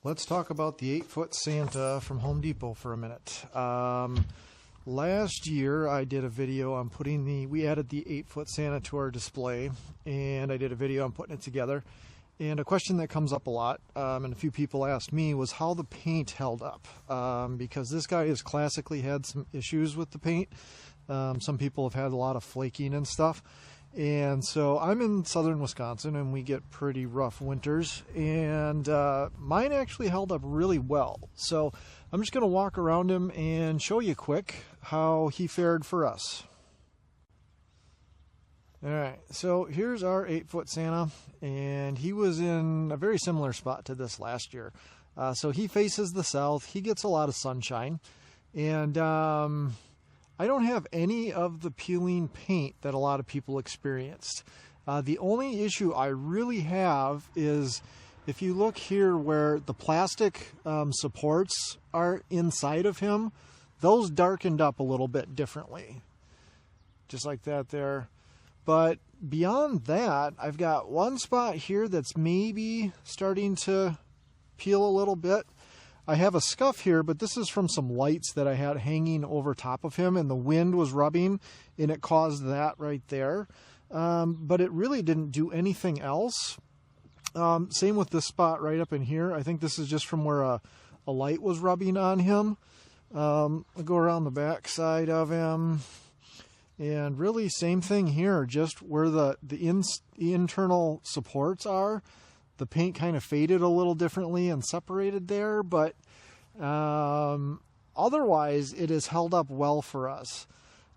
Let's talk about the 8-foot Santa from Home Depot for a minute. Last year I did a video on we added the 8-foot Santa to our display, and I did a video on putting it together. And a question that comes up a lot, and a few people asked me, was how the paint held up. Because this guy has classically had some issues with the paint. Some people have had a lot of flaking and stuff. And so I'm in southern Wisconsin, and we get pretty rough winters, and mine actually held up really well. So I'm just going to walk around him and show you quick how he fared for us. Alright, so here's our 8-foot Santa, and he was in a very similar spot to this last year. So he faces the south, he gets a lot of sunshine, and I don't have any of the peeling paint that a lot of people experienced. The only issue I really have is if you look here where the plastic supports are inside of him, those darkened up a little bit differently. Just like that there. But beyond that, I've got one spot here that's maybe starting to peel a little bit. I have a scuff here, but this is from some lights that I had hanging over top of him, and the wind was rubbing, and it caused that right there. But it really didn't do anything else. Same with this spot right up in here. I think this is just from where a light was rubbing on him. I'll go around the back side of him. And really same thing here, just where the internal supports are. The paint kind of faded a little differently and separated there, but otherwise it has held up well for us.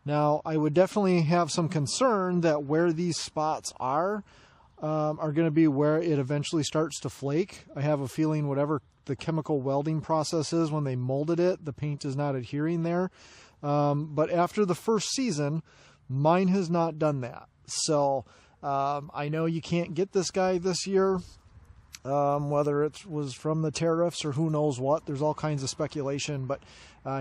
Now, I would definitely have some concern that where these spots are going to be where it eventually starts to flake. I have a feeling whatever the chemical welding process is when they molded it, the paint is not adhering there. But after the first season, mine has not done that. So I know you can't get this guy this year. Whether it was from the tariffs or who knows what, there's all kinds of speculation, but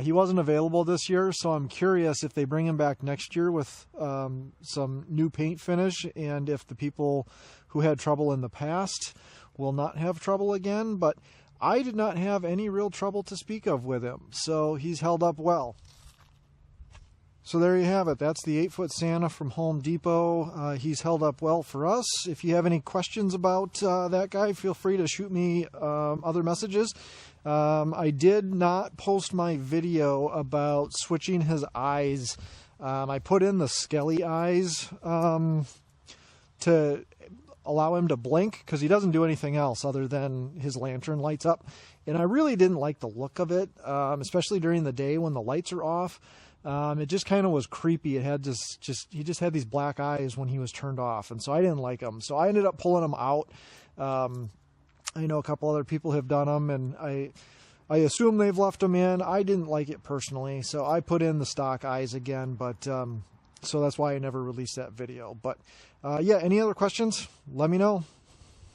he wasn't available this year, so I'm curious if they bring him back next year with some new paint finish, and if the people who had trouble in the past will not have trouble again. But I did not have any real trouble to speak of with him, so he's held up well. So there you have it. That's the 8-foot Santa from Home Depot. He's held up well for us. If you have any questions about that guy, feel free to shoot me other messages. I did not post my video about switching his eyes. I put in the skelly eyes to allow him to blink, because he doesn't do anything else other than his lantern lights up. And I really didn't like the look of it, especially during the day when the lights are off. It just kind of was creepy. It had he just had these black eyes when he was turned off, and so I didn't like them. So I ended up pulling them out. I know a couple other people have done them, and I assume they've left them in. I didn't like it personally, so I put in the stock eyes again. But so that's why I never released that video. But yeah, any other questions? Let me know.